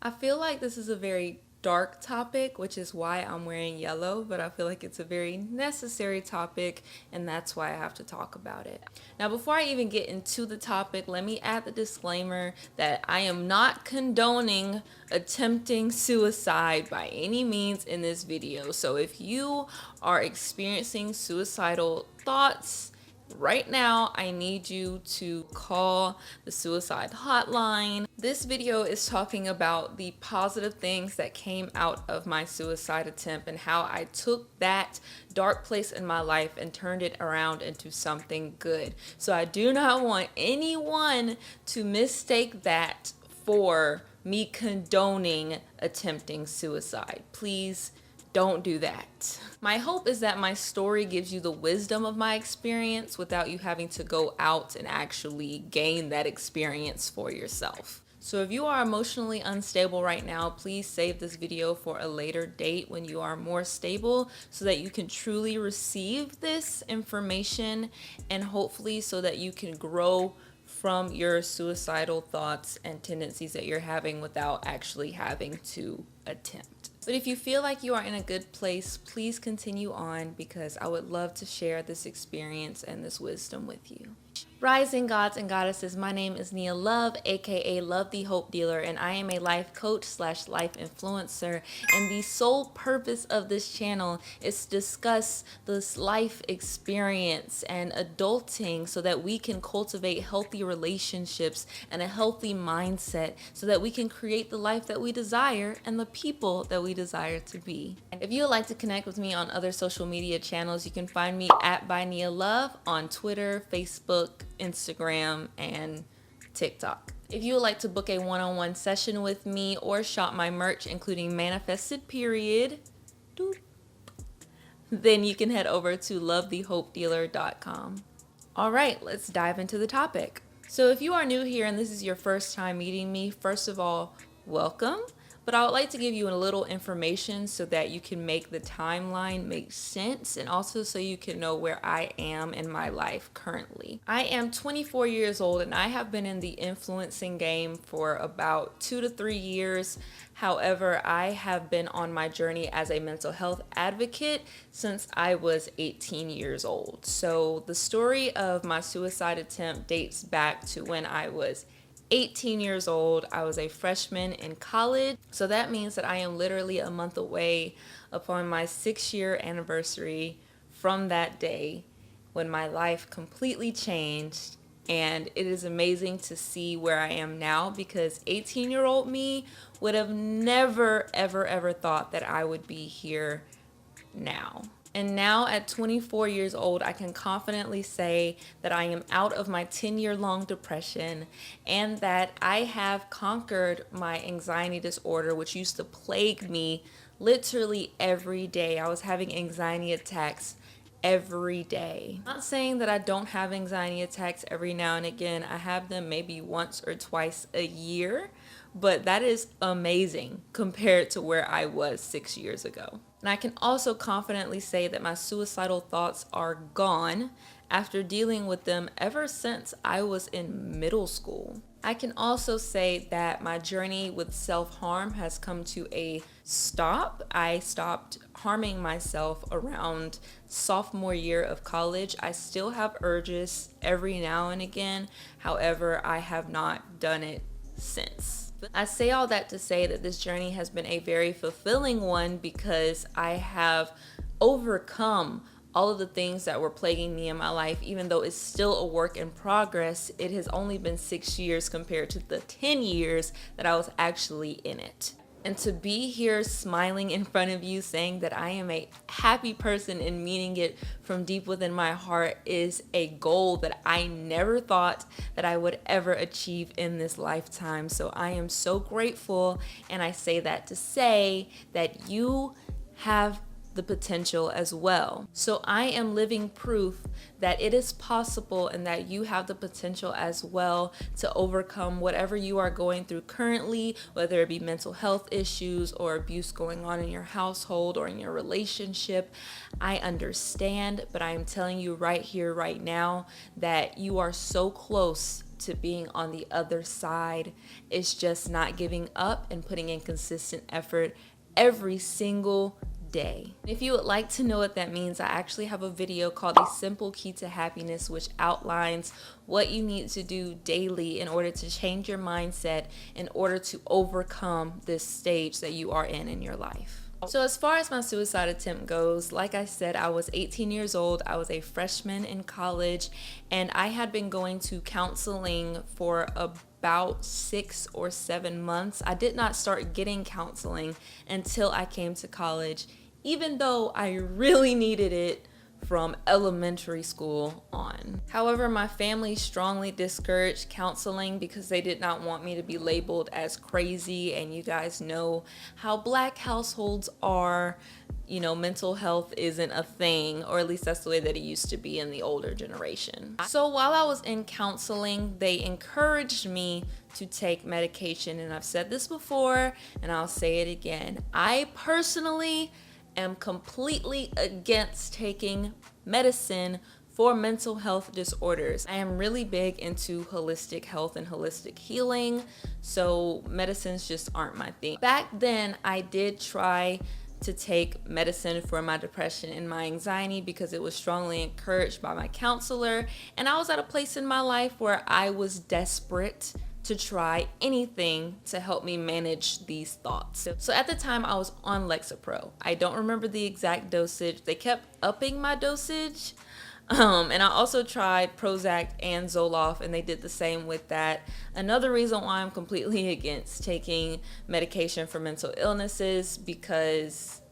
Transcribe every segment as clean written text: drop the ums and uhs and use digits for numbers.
I feel like this is a very dark topic, which is why I'm wearing yellow, but I feel like it's a very necessary topic, and that's why I have to talk about it. Now, before I even get into the topic, let me add the disclaimer that I am not condoning attempting suicide by any means in this video. So if you are experiencing suicidal thoughts, right now, I need you to call the suicide hotline. This video is talking about the positive things that came out of my suicide attempt and how I took that dark place in my life and turned it around into something good. So I do not want anyone to mistake that for me condoning attempting suicide. Please don't do that. My hope is that my story gives you the wisdom of my experience without you having to go out and actually gain that experience for yourself. So if you are emotionally unstable right now, please save this video for a later date when you are more stable so that you can truly receive this information and hopefully so that you can grow from your suicidal thoughts and tendencies that you're having without actually having to attempt. But if you feel like you are in a good place, please continue on because I would love to share this experience and this wisdom with you. Rising gods and goddesses, my name is Nia Love, aka Love the Hope Dealer, and I am a life coach / life influencer. And the sole purpose of this channel is to discuss this life experience and adulting so that we can cultivate healthy relationships and a healthy mindset so that we can create the life that we desire and the people that we desire to be. If you would like to connect with me on other social media channels, you can find me at by Nia Love on Twitter, Facebook, Instagram, and TikTok. If you would like to book a one-on-one session with me or shop my merch, including Manifested Period, then you can head over to lovethehopedealer.com. All right, let's dive into the topic. So if you are new here and this is your first time meeting me, first of all, welcome. But I would like to give you a little information so that you can make the timeline make sense and also so you can know where I am in my life currently. I am 24 years old and I have been in the influencing game for about 2 to 3 years. However, I have been on my journey as a mental health advocate since I was 18 years old. So the story of my suicide attempt dates back to when I was 18 years old. I was a freshman in college. So that means that I am literally a month away upon my 6-year anniversary from that day when my life completely changed. And it is amazing to see where I am now because 18-year-old me would have never, ever thought that I would be here now. And now at 24 years old, I can confidently say that I am out of my 10-year-long depression and that I have conquered my anxiety disorder, which used to plague me literally every day. I was having anxiety attacks every day. I'm not saying that I don't have anxiety attacks every now and again. I have them maybe once or twice a year, but that is amazing compared to where I was 6 years ago. And I can also confidently say that my suicidal thoughts are gone after dealing with them ever since I was in middle school. I can also say that my journey with self-harm has come to a stop. I stopped harming myself around sophomore year of college. I still have urges every now and again. However, I have not done it since. I say all that to say that this journey has been a very fulfilling one because I have overcome all of the things that were plaguing me in my life. Even though it's still a work in progress, it has only been 6 years compared to the 10 years that I was actually in it. And to be here smiling in front of you saying that I am a happy person and meaning it from deep within my heart is a goal that I never thought that I would ever achieve in this lifetime. So I am so grateful, and I say that to say that you have the potential as well. So I am living proof that it is possible and that you have the potential as well to overcome whatever you are going through currently, whether it be mental health issues or abuse going on in your household or in your relationship. I understand, but I am telling you right here, right now, that you are so close to being on the other side is just not giving up and putting in consistent effort every single day. If you would like to know what that means, I actually have a video called The Simple Key to Happiness, which outlines what you need to do daily in order to change your mindset in order to overcome this stage that you are in your life. So as far as my suicide attempt goes, like I said, I was 18 years old. I was a freshman in college, and I had been going to counseling for about 6 or 7 months. I did not start getting counseling until I came to college, even though I really needed it from elementary school on. However, my family strongly discouraged counseling because they did not want me to be labeled as crazy, and you guys know how Black households are. You know, mental health isn't a thing, or at least that's the way that it used to be in the older generation. So while I was in counseling, they encouraged me to take medication, and I've said this before and I'll say it again. I personally am completely against taking medicine for mental health disorders. I am really big into holistic health and holistic healing, so medicines just aren't my thing. Back then, I did try to take medicine for my depression and my anxiety because it was strongly encouraged by my counselor, and I was at a place in my life where I was desperate to try anything to help me manage these thoughts. So at the time, I was on Lexapro. I don't remember the exact dosage. They kept upping my dosage. And I also tried Prozac and Zoloft, and they did the same with that. Another reason why I'm completely against taking medication for mental illnesses, because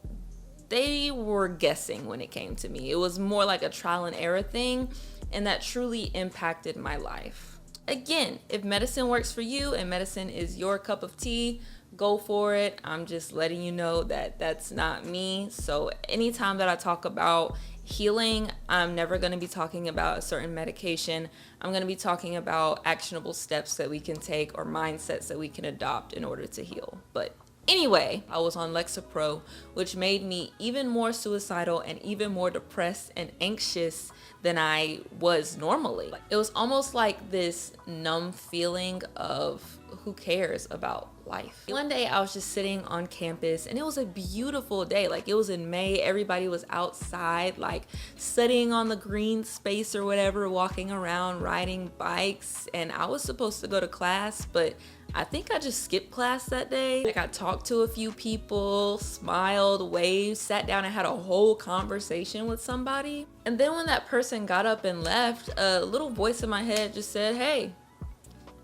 they were guessing when it came to me. It was more like a trial and error thing, and that truly impacted my life. Again, if medicine works for you and medicine is your cup of tea, go for it. I'm just letting you know that that's not me. So anytime that I talk about healing, I'm never going to be talking about a certain medication. I'm going to be talking about actionable steps that we can take or mindsets that we can adopt in order to heal. But anyway, I was on Lexapro, which made me even more suicidal and even more depressed and anxious than I was normally. It was almost like this numb feeling of who cares about life. One day I was just sitting on campus, and it was a beautiful day. Like, it was in May, everybody was outside, like sitting on the green space or whatever, walking around, riding bikes, and I was supposed to go to class, but I think I just skipped class that day. Like, I talked to a few people, smiled, waved, sat down and had a whole conversation with somebody. And then when that person got up and left, a little voice in my head just said, "Hey,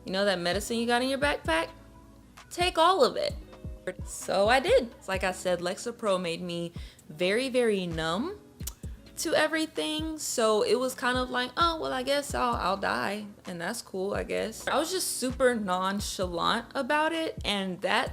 you know that medicine you got in your backpack? Take all of it." So I did. Like I said, Lexapro made me very, very numb to everything. So it was kind of like, oh, well, I guess I'll die, and that's cool, I guess. I was just super nonchalant about it, and that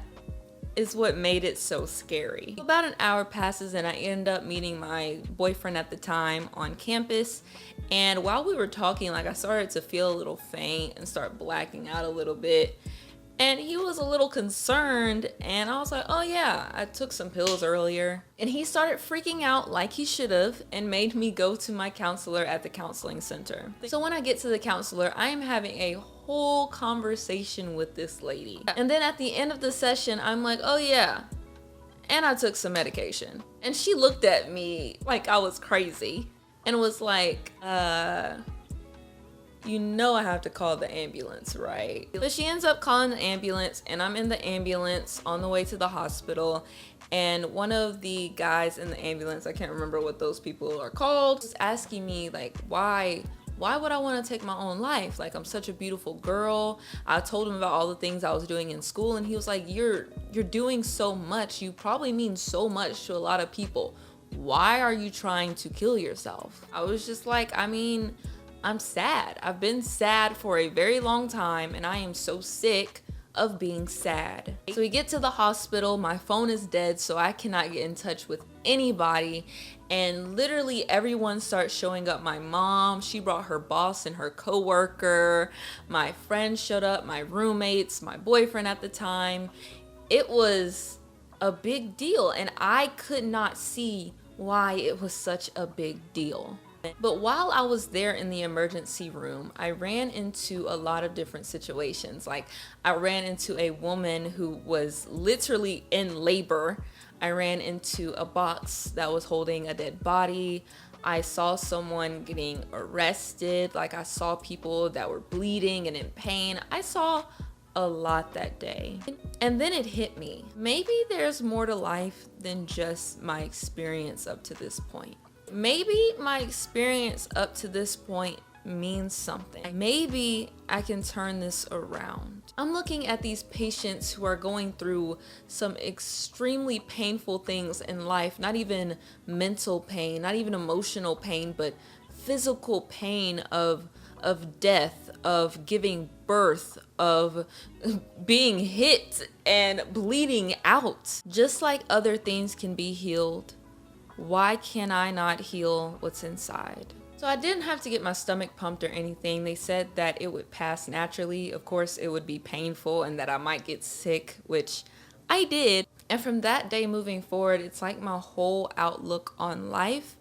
is what made it so scary. About an hour passes, and I end up meeting my boyfriend at the time on campus. And while we were talking, like, I started to feel a little faint and start blacking out a little bit. And he was a little concerned, and I was like, oh yeah, I took some pills earlier. And he started freaking out like he should have, and made me go to my counselor at the counseling center. So when I get to the counselor, I am having a whole conversation with this lady. And then at the end of the session, I'm like, oh yeah, and I took some medication. And she looked at me like I was crazy and was like, you know I have to call the ambulance, right? But she ends up calling the ambulance, and I'm in the ambulance on the way to the hospital. And one of the guys in the ambulance, I can't remember what those people are called, was asking me, like, why would I want to take my own life? Like, I'm such a beautiful girl. I told him about all the things I was doing in school, and he was like, you're doing so much. You probably mean so much to a lot of people. Why are you trying to kill yourself? I was just like, I mean, I'm sad. I've been sad for a very long time, and I am so sick of being sad. So we get to the hospital, my phone is dead, so I cannot get in touch with anybody, and literally everyone starts showing up. My mom, she brought her boss and her coworker, my friends showed up, my roommates, my boyfriend at the time. It was a big deal, and I could not see why it was such a big deal. But while I was there in the emergency room, I ran into a lot of different situations. Like, I ran into a woman who was literally in labor. I ran into a box that was holding a dead body. I saw someone getting arrested. Like, I saw people that were bleeding and in pain. I saw a lot that day. And then it hit me. Maybe there's more to life than just my experience up to this point. Maybe my experience up to this point means something. Maybe I can turn this around. I'm looking at these patients who are going through some extremely painful things in life, not even mental pain, not even emotional pain, but physical pain of death, of giving birth, of being hit and bleeding out. Just like other things can be healed, why can I not heal what's inside? So I didn't have to get my stomach pumped or anything. They said that it would pass naturally. Of course, it would be painful and that I might get sick, which I did. And from that day moving forward, it's like my whole outlook on life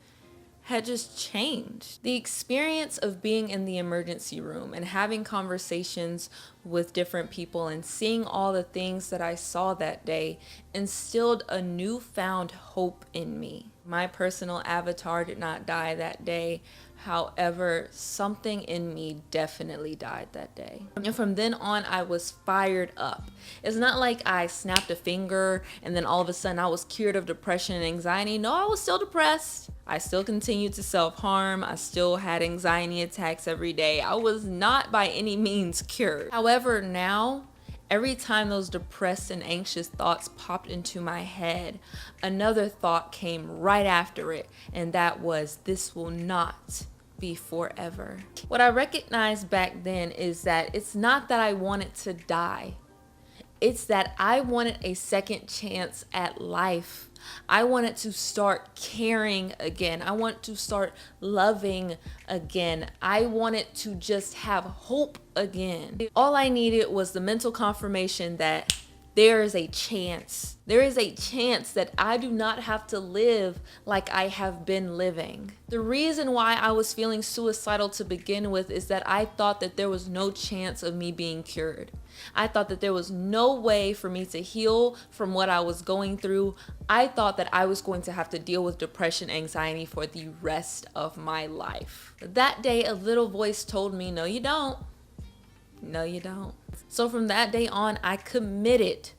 had just changed. The experience of being in the emergency room and having conversations with different people and seeing all the things that I saw that day instilled a newfound hope in me. My personal avatar did not die that day. However, something in me definitely died that day. And from then on, I was fired up. It's not like I snapped a finger and then all of a sudden I was cured of depression and anxiety. No, I was still depressed. I still continued to self-harm. I still had anxiety attacks every day. I was not by any means cured. However, now, every time those depressed and anxious thoughts popped into my head, another thought came right after it, and that was, this will not be forever. What I recognized back then is that it's not that I wanted to die. It's that I wanted a second chance at life. I wanted to start caring again. I wanted to start loving again. I wanted to just have hope again. All I needed was the mental confirmation that there is a chance. There is a chance that I do not have to live like I have been living. The reason why I was feeling suicidal to begin with is that I thought that there was no chance of me being cured. I thought that there was no way for me to heal from what I was going through. I thought that I was going to have to deal with depression, anxiety for the rest of my life. That day, a little voice told me, no, you don't. No, you don't. So from that day on, I committed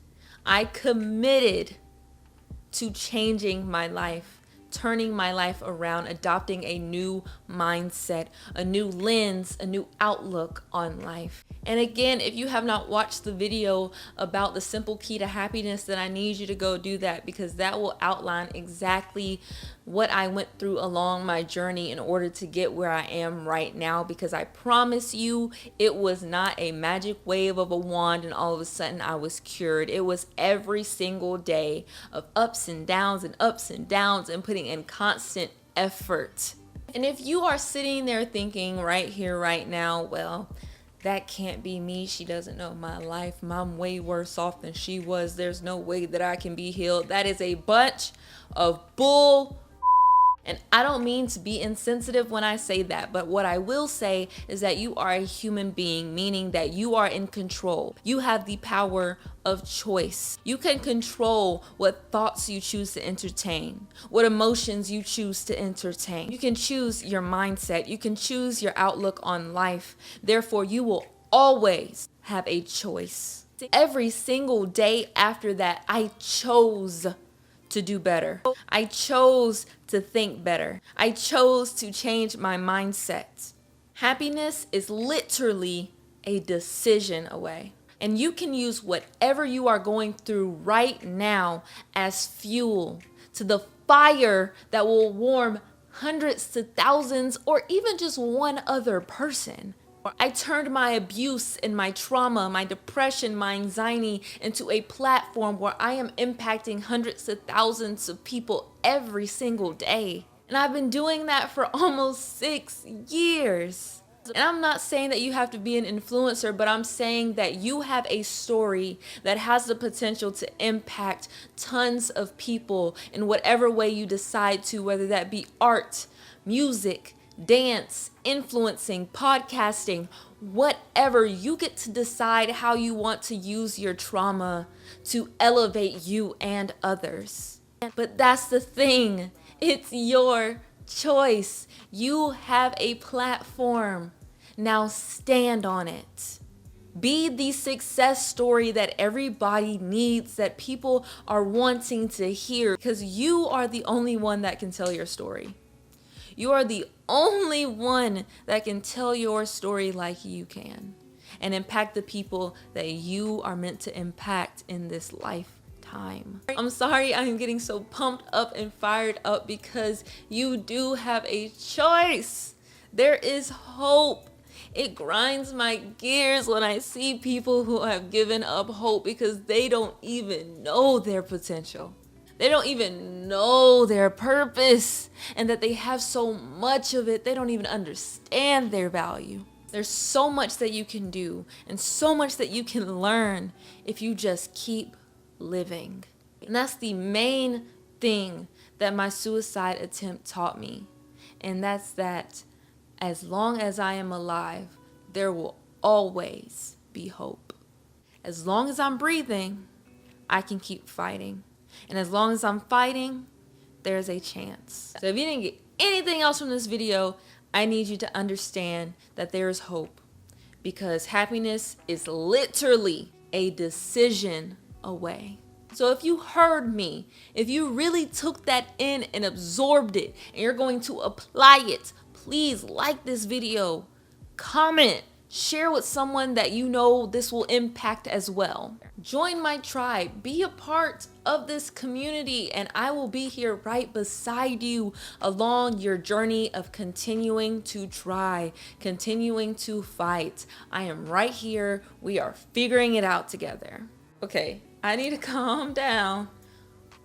to changing my life, turning my life around, adopting a new mindset, a new lens, a new outlook on life. And again, if you have not watched the video about the simple key to happiness, then I need you to go do that, because that will outline exactly what I went through along my journey in order to get where I am right now. Because I promise you, it was not a magic wave of a wand and all of a sudden I was cured. It was every single day of ups and downs and putting in constant effort. And if you are sitting there thinking right here, right now, well, that can't be me. She doesn't know my life. I'm way worse off than she was. There's no way that I can be healed. That is a bunch of bull. And I don't mean to be insensitive when I say that, but what I will say is that you are a human being, meaning that you are in control. You have the power of choice. You can control what thoughts you choose to entertain, what emotions you choose to entertain. You can choose your mindset. You can choose your outlook on life. Therefore, you will always have a choice. Every single day after that, I chose to do better. I chose to think better. I chose to change my mindset. Happiness is literally a decision away. And you can use whatever you are going through right now as fuel to the fire that will warm hundreds to thousands or even just one other person. I turned my abuse and my trauma, my depression, my anxiety into a platform where I am impacting hundreds of thousands of people every single day. And I've been doing that for almost 6 years. And I'm not saying that you have to be an influencer, but I'm saying that you have a story that has the potential to impact tons of people in whatever way you decide to, whether that be art, music, dance, influencing, podcasting, whatever. You get to decide how you want to use your trauma to elevate you and others. But that's the thing. It's your choice. You have a platform. Now stand on it. Be the success story that everybody needs, that people are wanting to hear, because you are the only one that can tell your story. You are the only one that can tell your story like you can and impact the people that you are meant to impact in this lifetime. I'm sorry I'm getting so pumped up and fired up because you do have a choice. There is hope. It grinds my gears when I see people who have given up hope because they don't even know their potential. They don't even know their purpose, and that they have so much of it, they don't even understand their value. There's so much that you can do and so much that you can learn if you just keep living. And that's the main thing that my suicide attempt taught me. And that's that as long as I am alive, there will always be hope. As long as I'm breathing, I can keep fighting. And as long as I'm fighting, there's a chance. So if you didn't get anything else from this video, I need you to understand that there is hope, because happiness is literally a decision away. So if you heard me, if you really took that in and absorbed it, and you're going to apply it, please like this video, comment, share with someone that you know this will impact as well. Join my tribe, be a part of this community, and I will be here right beside you along your journey of continuing to try, continuing to fight. I am right here. We are figuring it out together. Okay, I need to calm down.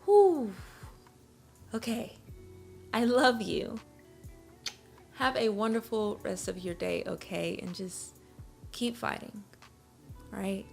Whew. Okay, I love you. Have a wonderful rest of your day, okay? And just keep fighting, all right?